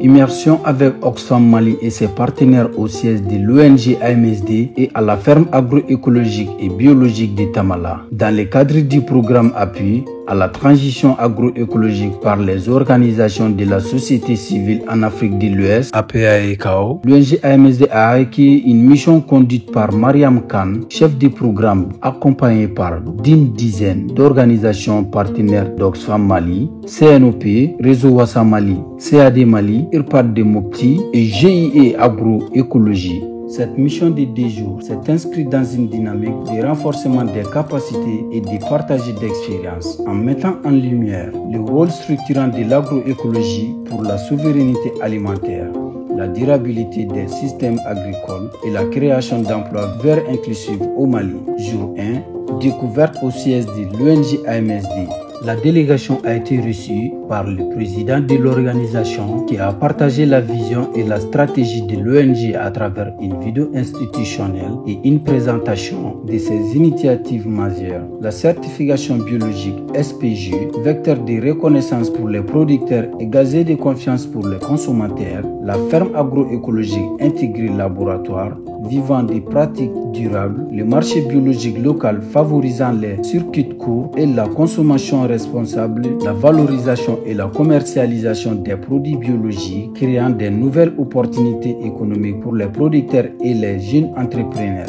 Immersion avec Oxfam Mali et ses partenaires au siège de l'ONG AMSD et à la ferme agroécologique et biologique de Tamala. Dans le cadre du programme Appui à la transition agroécologique par les organisations de la société civile en Afrique de l'Ouest, APAECAO, l'ONG AMSD a acquis une mission conduite par Mariam Khan, chef du programme, accompagné par d'une dizaine d'organisations partenaires d'Oxfam Mali, CNOP, Réseau Wassa Mali, CAD Mali, IRPAD de Mopti et GIE Agroécologie. Cette mission de 10 jours s'est inscrite dans une dynamique de renforcement des capacités et de partage d'expériences en mettant en lumière le rôle structurant de l'agroécologie pour la souveraineté alimentaire, la durabilité des systèmes agricoles et la création d'emplois verts inclusifs au Mali. Jour 1, découverte au siège de l'ONG AMSD. La délégation a été reçue par le président de l'organisation qui a partagé la vision et la stratégie de l'ONG à travers une vidéo institutionnelle et une présentation de ses initiatives majeures. La certification biologique SPG, vecteur de reconnaissance pour les producteurs et gazé de confiance pour les consommateurs, la ferme agroécologique intégrée laboratoire, vivant des pratiques durables, le marché biologique local favorisant les circuits courts et la consommation responsable, la valorisation et la commercialisation des produits biologiques, créant de nouvelles opportunités économiques pour les producteurs et les jeunes entrepreneurs.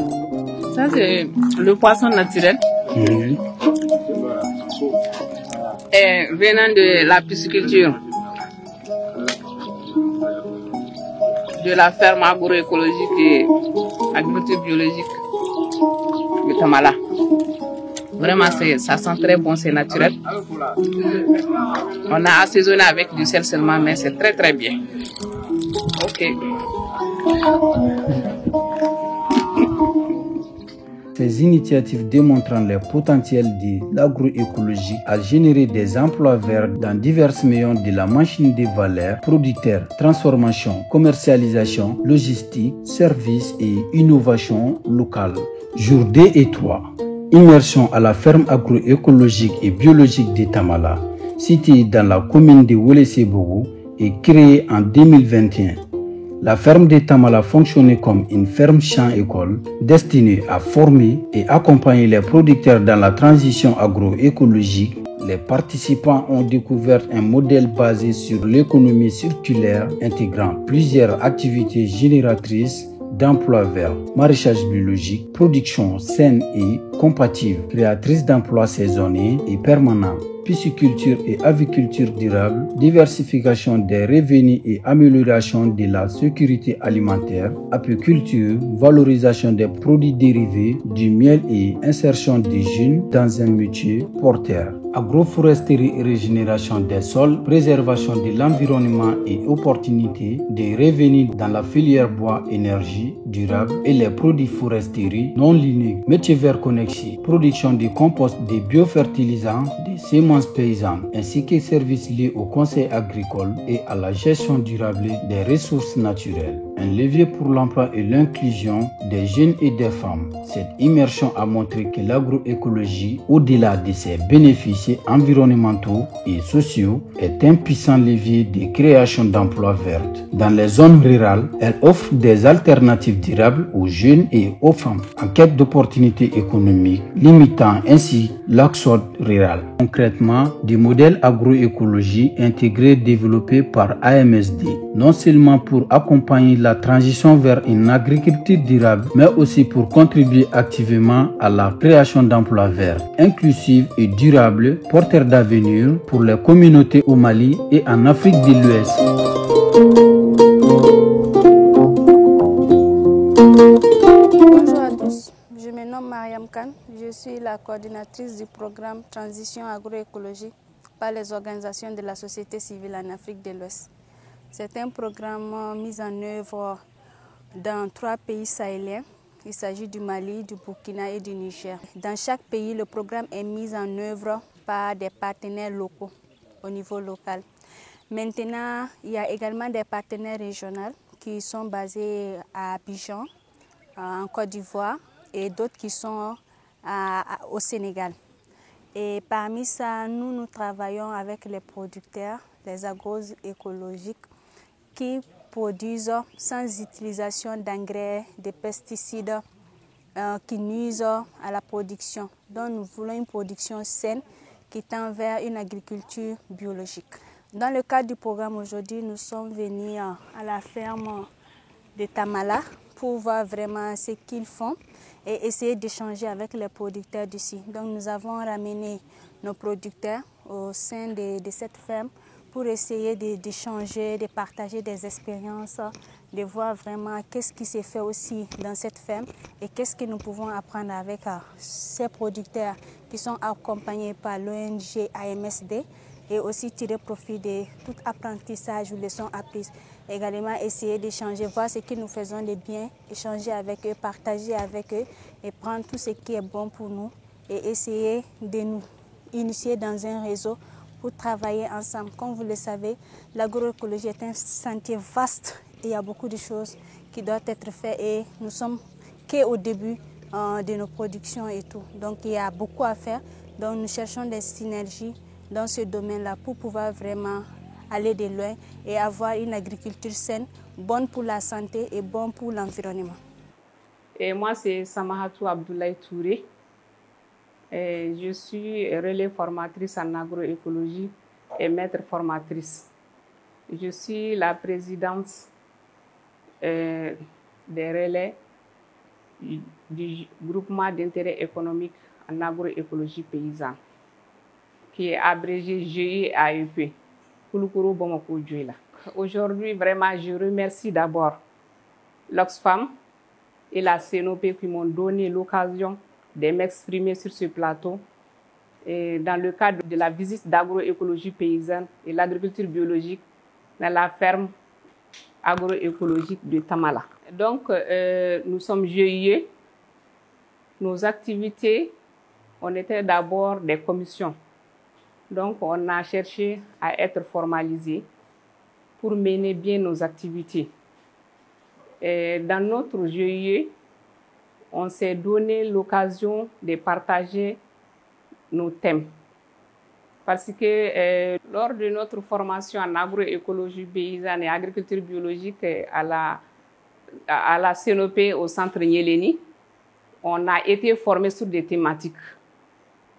Ça, c'est le poisson naturel. Et venant de la pisciculture, de la ferme agroécologique et agriculture biologique de Tamala. Vraiment, ça sent très bon, c'est naturel. On a assaisonné avec du sel seulement, mais c'est très très bien. Ok. Ces initiatives démontrant le potentiel de l'agroécologie à générer des emplois verts dans divers maillons de la machine de valeur, producteurs, transformation, commercialisation, logistique, services et innovation locale. Jour 2 et 3. Immersion à la ferme agroécologique et biologique de Tamala, située dans la commune de Wélé-Sébougou et créée en 2021. La ferme de Tamala fonctionnait comme une ferme champ-école destinée à former et accompagner les producteurs dans la transition agroécologique. Les participants ont découvert un modèle basé sur l'économie circulaire intégrant plusieurs activités génératrices d'emplois verts, maraîchage biologique, production saine et compatible, créatrice d'emplois saisonniers et permanents, pisciculture et aviculture durable, diversification des revenus et amélioration de la sécurité alimentaire, apiculture, valorisation des produits dérivés du miel et insertion des jeunes dans un métier porteur. Agroforesterie et régénération des sols, préservation de l'environnement et opportunités des revenus dans la filière bois énergie durable et les produits foresterie non ligneux, métiers verts connexes, production de compost, des biofertilisants, des semences paysannes, ainsi que services liés au conseil agricole et à la gestion durable des ressources naturelles. Un levier pour l'emploi et l'inclusion des jeunes et des femmes. Cette immersion a montré que l'agroécologie, au-delà de ses bénéfices environnementaux et sociaux, est un puissant levier de création d'emplois verts. Dans les zones rurales, elle offre des alternatives durables aux jeunes et aux femmes en quête d'opportunités économiques, limitant ainsi l'exode rural. Concrètement, des modèles agroécologie intégrés développés par AMSD, non seulement pour accompagner la transition vers une agriculture durable, mais aussi pour contribuer activement à la création d'emplois verts, inclusifs et durables, porteurs d'avenir pour les communautés au Mali et en Afrique de l'Ouest. Bonjour à tous, je me nomme Mariam Khan, je suis la coordinatrice du programme Transition agroécologique par les organisations de la société civile en Afrique de l'Ouest. C'est un programme mis en œuvre dans 3 pays sahéliens. Il s'agit du Mali, du Burkina et du Niger. Dans chaque pays, le programme est mis en œuvre par des partenaires locaux au niveau local. Maintenant, il y a également des partenaires régionaux qui sont basés à Abidjan, en Côte d'Ivoire, et d'autres qui sont au Sénégal. Et parmi ça, nous travaillons avec les producteurs, les agroécologiques qui produisent sans utilisation d'engrais, de pesticides qui nuisent à la production. Donc nous voulons une production saine qui tend vers une agriculture biologique. Dans le cadre du programme aujourd'hui, nous sommes venus à la ferme de Tamala pour voir vraiment ce qu'ils font et essayer d'échanger avec les producteurs d'ici. Donc nous avons ramené nos producteurs au sein de cette ferme pour essayer d'échanger, de partager des expériences, de voir vraiment qu'est-ce qui s'est fait aussi dans cette ferme et qu'est-ce que nous pouvons apprendre avec ces producteurs qui sont accompagnés par l'ONG AMSD et aussi tirer profit de tout apprentissage ou leçons apprises. Également essayer d'échanger, voir ce que nous faisons de bien, échanger avec eux, partager avec eux et prendre tout ce qui est bon pour nous et essayer de nous initier dans un réseau pour travailler ensemble. Comme vous le savez, l'agroécologie est un chantier vaste et il y a beaucoup de choses qui doivent être faites et nous sommes qu'au début de nos productions et tout. Donc il y a beaucoup à faire. Donc nous cherchons des synergies dans ce domaine-là pour pouvoir vraiment aller de loin et avoir une agriculture saine, bonne pour la santé et bonne pour l'environnement. Et moi, c'est Samahatou Abdoulaye Touré. Et je suis relais formatrice en agroécologie et maître formatrice. Je suis la présidente des relais du groupement d'intérêt économique en agroécologie paysanne, qui est abrégé GIAEP. Aujourd'hui, vraiment, je remercie d'abord l'Oxfam et la CNOP qui m'ont donné l'occasion de m'exprimer sur ce plateau et dans le cadre de la visite d'agroécologie paysanne et l'agriculture biologique dans la ferme agroécologique de Tamala. Donc, nous sommes GIE. Nos activités, on était d'abord des commissions. Donc, on a cherché à être formalisés pour mener bien nos activités. Et dans notre GIE, on s'est donné l'occasion de partager nos thèmes. Parce que lors de notre formation en agroécologie paysanne et agriculture biologique à la CNOP au centre Nyeleni, on a été formés sur des thématiques.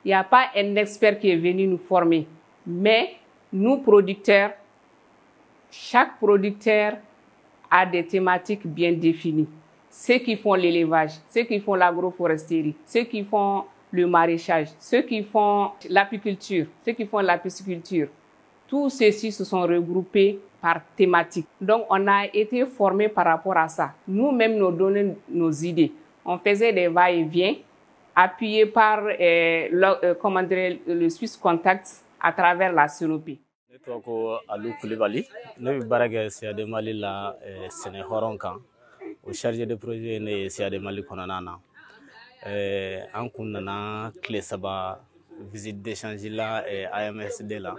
Il n'y a pas un expert qui est venu nous former, mais nous, producteurs, chaque producteur a des thématiques bien définies. Ceux qui font l'élevage, ceux qui font l'agroforesterie, ceux qui font le maraîchage, ceux qui font l'apiculture, ceux qui font la pisciculture, tous ceux-ci se sont regroupés par thématique. Donc, on a été formés par rapport à ça. Nous-mêmes, nous donnons nos idées. On faisait des va-et-vient, appuyés par le Swiss Contact à travers la CNOP. Je suis Alou Koulibaly, je suis CAD Mali la Séné Horonkan, au chargé de projet de CAD Mali Konanana. En kunana clé saba visite d'échange là AMSD là.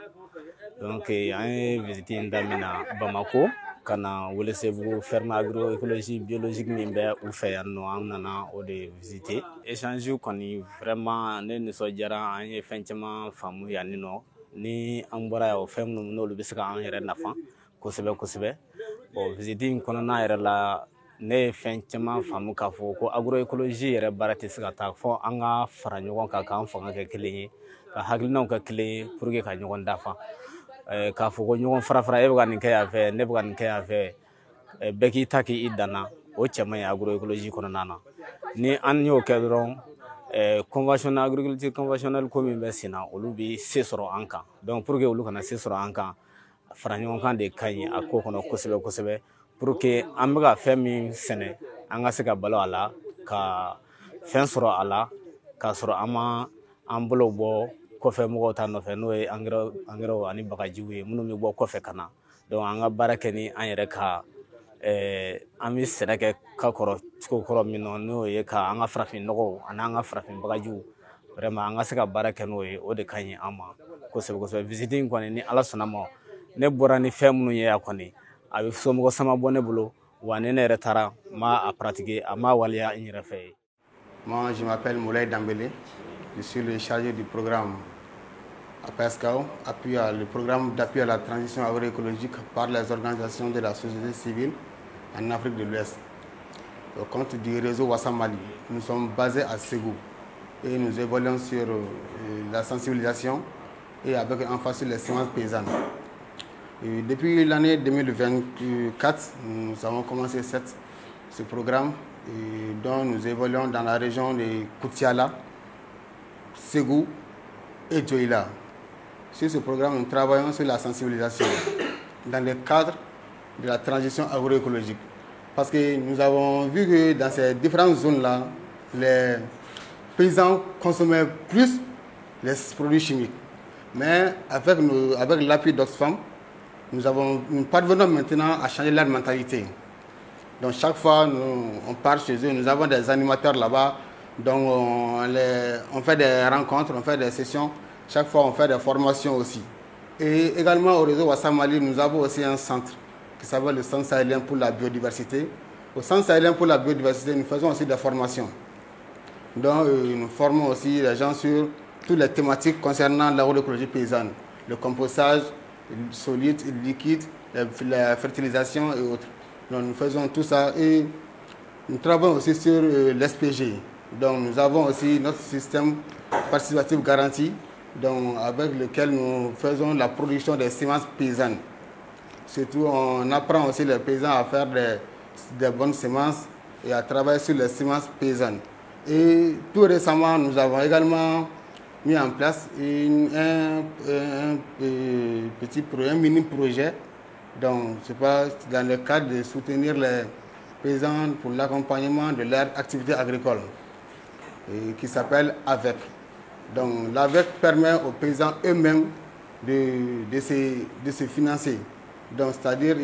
Donc on visité ndamina Bamako kana Welesebugu ferme agroécologie biologique mimbe ou faire no nana o de visiter échange koni vraiment ne so jara an fenchama famu ya nino ni ambara o fem no no be saka an yere nafa kosebe bon visiting konana yere la ne fenchama famu ka fo ko agroécologie yere barate saka ta fo anga fara nyogon ka kan fo nga kelin ka haglina ka kelin pour que ka nyogon dafa ka fo ko nyogon fara e buga ni kay ave ne buga ni kay ave beki taki idana o chama agroécologie konana ni an yo kedron conventionnel agriculture conventionnel comme besina olubi sesoro anka donc pour que olu kana sesoro anka fara nyogon kan de kany akko kono kosebe pour que amga femi sene anga se ka balo ala ka fen soro ala ka soro ama ambolo bo ko fe mo ta no fe no angro ani bagaji munu mi bo ko fe kana donc anga barakeni an yere ka ami seneke ka koro mino no ye ka anga frafin no ananga frafin bagaji vraiment anga se ka barakeno ye o de kanyi ama ko se visiting ko ni ala sonamo ne borani fe munu ye akoni avec somo sama bonne bolo wanene retara ma à pratiquer ama walia in refait. Moi je m'appelle Moulay Dambélé, je suis le chargé du programme PESCAO, le programme d'appui à la transition agroécologique par les organisations de la société civile en Afrique de l'Ouest. Au compte du réseau Wassamali, nous sommes basés à Ségou et nous évoluons sur la sensibilisation et avec emphasis sur les semences paysannes. Et depuis l'année 2024, nous avons commencé ce programme dont nous évoluons dans la région de Koutiala, Ségou et Djoïla. Sur ce programme, nous travaillons sur la sensibilisation dans le cadre de la transition agroécologique. Parce que nous avons vu que dans ces différentes zones-là, les paysans consommaient plus les produits chimiques. Mais avec l'appui d'Oxfam, nous parvenons maintenant à changer leur mentalité. Donc chaque fois, on part chez eux, nous avons des animateurs là-bas, donc on fait des rencontres, on fait des sessions, chaque fois on fait des formations aussi. Et également au réseau Wassamali, nous avons aussi un centre qui s'appelle le Centre sahélien pour la biodiversité. Au Centre sahélien pour la biodiversité, nous faisons aussi des formations. Donc nous formons aussi les gens sur toutes les thématiques concernant l'agroécologie paysanne, le compostage solide, liquide, la fertilisation et autres. Donc nous faisons tout ça et nous travaillons aussi sur l'SPG. Donc nous avons aussi notre système participatif garanti, donc avec lequel nous faisons la production des semences paysannes. Surtout, on apprend aussi les paysans à faire des bonnes semences et à travailler sur les semences paysannes. Et tout récemment, nous avons également mis en place un mini-projet. Donc, c'est pas dans le cadre de soutenir les paysans pour l'accompagnement de leur activité agricole, qui s'appelle AVEC. Donc, l'AVEC permet aux paysans eux-mêmes de se financer. Donc, c'est-à-dire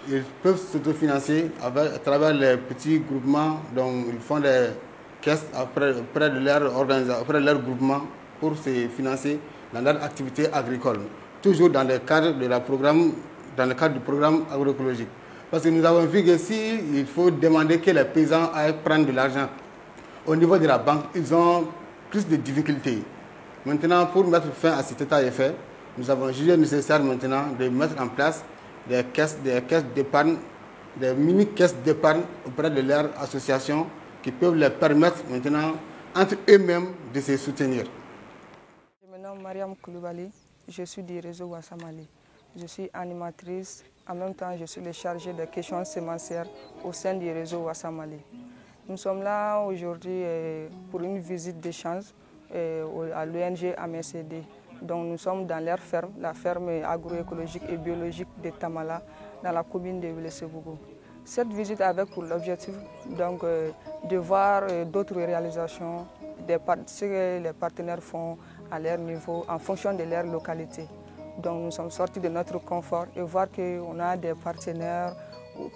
ils peuvent s'autofinancer à travers les petits groupements. Donc, ils font des caisses auprès de leur groupement pour se financer dans leur activité agricole. Toujours dans le cadre du programme agroécologique. Parce que nous avons vu que il faut demander que les paysans aillent prendre de l'argent au niveau de la banque, ils ont plus de difficultés. Maintenant, pour mettre fin à cet état d'effet, nous avons jugé nécessaire maintenant de mettre en place des caisses d'épargne, des mini-caisses d'épargne auprès de leurs associations qui peuvent leur permettre maintenant, entre eux-mêmes, de se soutenir. Je me nomme Mariam Koulibaly, je suis du réseau Wassamali. Je suis animatrice, en même temps je suis le chargé des questions sémencières au sein du réseau Wassamali. Nous sommes là aujourd'hui pour une visite d'échange à l'ONG AMCD. Donc nous sommes dans leur ferme, la ferme agroécologique et biologique de Tamala, dans la commune de Welesebugu. Cette visite avait pour l'objectif de voir d'autres réalisations, ce que les partenaires font à leur niveau, en fonction de leur localité. Donc nous sommes sortis de notre confort et voir qu'on a des partenaires,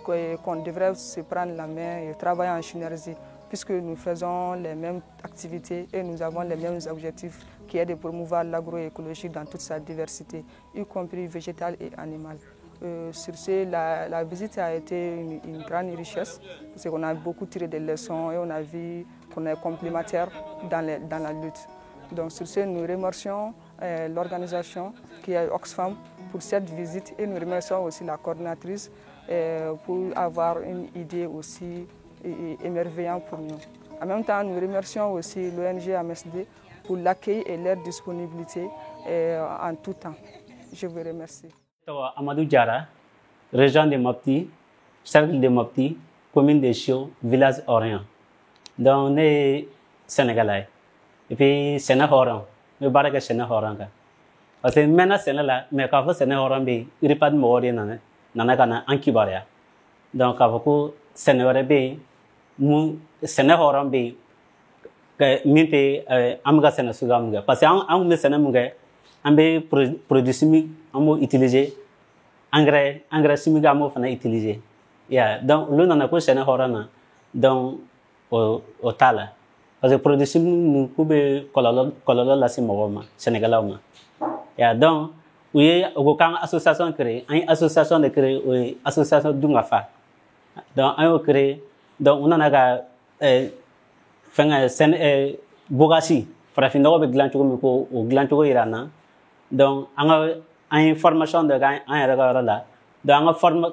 qu'on devrait se prendre la main et travailler en synergie, puisque nous faisons les mêmes activités et nous avons les mêmes objectifs, qui est de promouvoir l'agroécologie dans toute sa diversité, y compris végétale et animale. Sur ce, la visite a été une grande richesse, parce qu'on a beaucoup tiré des leçons et on a vu qu'on est complémentaires dans la lutte. Donc sur ce, nous remercions l'organisation qui est Oxfam pour cette visite et nous remercions aussi la coordinatrice pour avoir une idée aussi émerveillante pour nous. En même temps, nous remercions aussi l'ONG AMSD pour l'accueil et leur disponibilité en tout temps. Je vous remercie. Amadou Diara, région de Mopti, cercle de Mopti, commune de Chio, village Orient. Donc, on est Sénégalais. Et puis, Sénégal, nous sommes Sénégal. Parce que maintenant, Sénégal, mais quand vous Sénégal, il n'y a pas de mot dans en Kibaria. Donc, quand vous Sénégal, Sénégal, minte amga sena suga mga parce que an me sena mga ambe produit chimique amo utiliser engrais chimique amo fana utiliser ya donc lu na ko sena horana donc o tala parce que produit chimique mu kube kololo la simoma sénégalais ya donc oui o kan association créée une association de créer association dunga fa donc on créé donc on a fenga sen bogasi farafin nɔgɔ bɛ dilan cogo min ko o dilan cogo yira na donc an ye formation dɔ kɛ an yɛrɛ ka yɔrɔ la donc an ka forme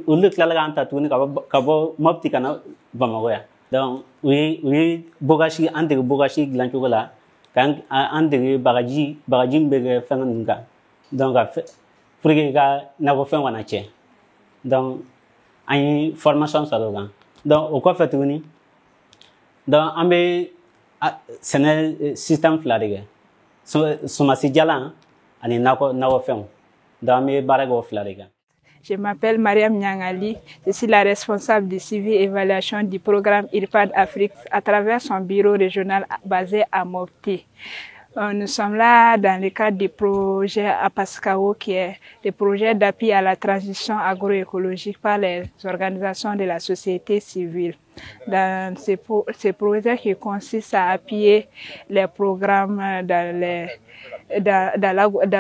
olu tilala k'an ta tuguni ka bɔ Mopti ka na Bamakɔ yan donc u ye bogasi an dege bogasi dilan cogo la k'an dege bagaji min bɛ kɛ fɛn ninnu kan donc pour que ka nakɔfɛn kana tiɲɛ donc an ye formation sɔrɔ o kan donc o kɔfɛ tuguni donc an bɛ sɛnɛ système fila de kɛ sumasi jalan ani nakɔfɛnw donc an bɛ baara kɛ o fila de kan. Je m'appelle Mariam Nyangali, je suis la responsable du suivi et évaluation du programme IRPAD Afrique à travers son bureau régional basé à Mopti. Nous sommes là dans le cadre du projet APASCAO qui est le projet d'appui à la transition agroécologique par les organisations de la société civile. Dans ce projet qui consiste à appuyer les programmes dans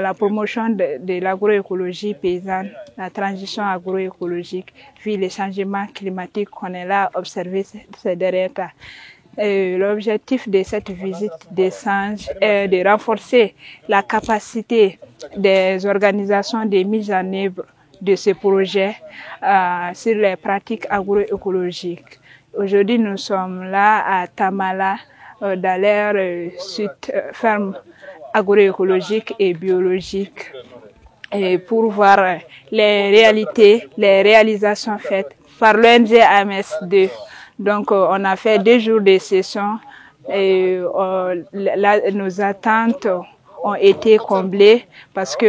la promotion de l'agroécologie paysanne, la transition agroécologique, puis les changements climatiques qu'on est là à observer ces derniers temps. L'objectif de cette visite d'échange est de renforcer la capacité des organisations de mise en œuvre de ce projet sur les pratiques agroécologiques. Aujourd'hui, nous sommes là à Tamala, dans leur site ferme agroécologique et biologique, et pour voir les réalités, les réalisations faites par l'ONG AMS2. Donc, on a fait 2 jours de session et nos attentes ont été comblées parce que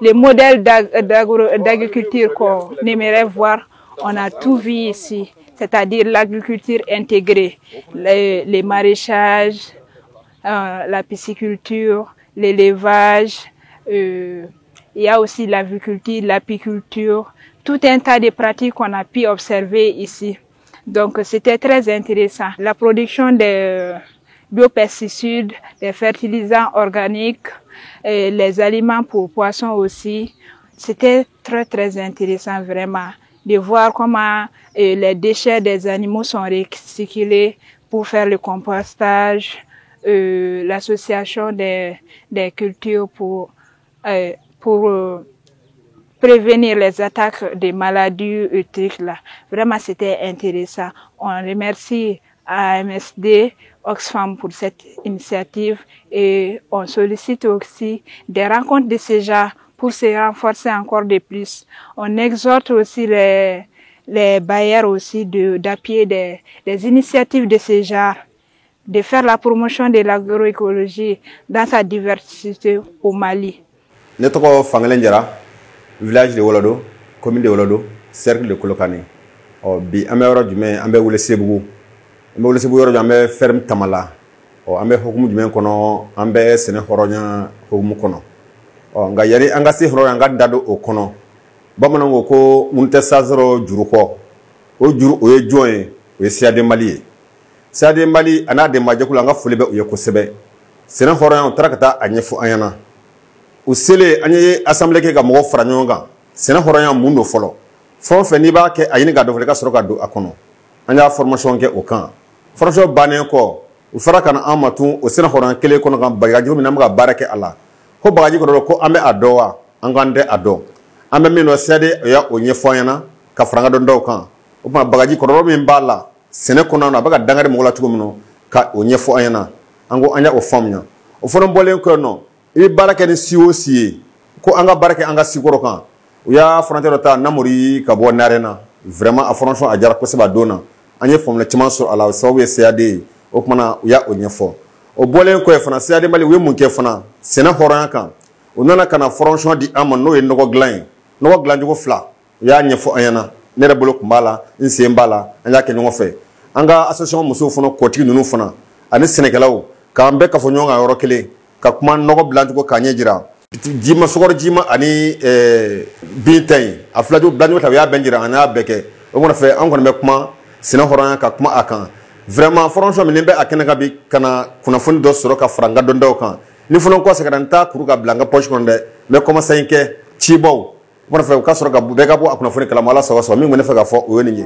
les modèles d'agriculture qu'on aimerait voir, on a tout vu ici, c'est-à-dire l'agriculture intégrée, les maraîchages, la pisciculture, l'élevage, il y a aussi l'aviculture, l'apiculture, tout un tas de pratiques qu'on a pu observer ici. Donc, c'était très intéressant. La production des biopesticides, des fertilisants organiques, et les aliments pour poissons aussi, c'était très, très intéressant vraiment de voir comment les déchets des animaux sont recyclés pour faire le compostage, l'association des cultures pour prévenir les attaques des maladies et trucs là. Vraiment, c'était intéressant. On remercie AMSD, Oxfam pour cette initiative et on sollicite aussi des rencontres de ce genre pour se renforcer encore de plus. On exhorte aussi les bailleurs aussi d'appuyer des initiatives de ce genre, de faire la promotion de l'agroécologie dans sa diversité au Mali. Netoko Fangelendjara, village de Wolodo, commune de Wolodo, cercle de Kolokani. Bi amé woro jume ambe wule sebugu. Ambe wule sebugu woro ambe ferme Tamala. Ambe hukumu jume kono ambe sene horonya hukumu kono. Nga yari anga si horonya nga dado o kono. Bamanango ko munte sazoro juru ko. O juru o ye joye o ye siade Mali. Siade Mali ana de majakula nga fulebe o ye kosebe. Sene horonya trakata anyefu ayana. Usele anye assemblée ke ga mo fara nyonga sena horonya mundo folo fon fe ni ba ke ayini ga do ka soro ka do akono anya formation ke okan formation banen ko u fara kana amatu o sena horonya kele kono ga bagaji mi namga barake ala ko bagaji ko ame adowa angande ado ame mino sede ya onye foyana ka franga do ndo kan o ma bagaji ko mi mbala sene kono na baga dangare mo la tugo mino ka onye foyana ango anya o formnya o fono bolen ko no i barake ni siwosi ko anga barake anga sigoro kan o ya frontière ta namuri ka bo narena vraiment a formation a jara ko seba dona anye formule timan sur ala sawu CAD o kuma o ya onyefo o bolen ko e fana CAD Mali we mun ke fana sena horan kan o nana kana formation di amon no e nogo glan jogo fla ya nyefo ayana ne re bolo kumbala nse mbala anya ke nyongo fe anga association muso fono koti nunu fana ani senegalaw ka ambe ka fo nyonga yoro kele ka kuma nogo blanjugo kanye jira jima sogor jima ani bintai aflaju blanjugo ta ya benjira ana beke o ngona fe an kono be kuma sina horan ka kuma akan vraiment franchement min be akena ka bi kana kuna fon do soro ka franga do ndo kan ni fonon ko se kadanta kuru ka blanga poche kon de me comme ça inke chibo ngona fe ka soro ka be ka bo akuna fon kala mala so mi ngone fe ka fo o yoni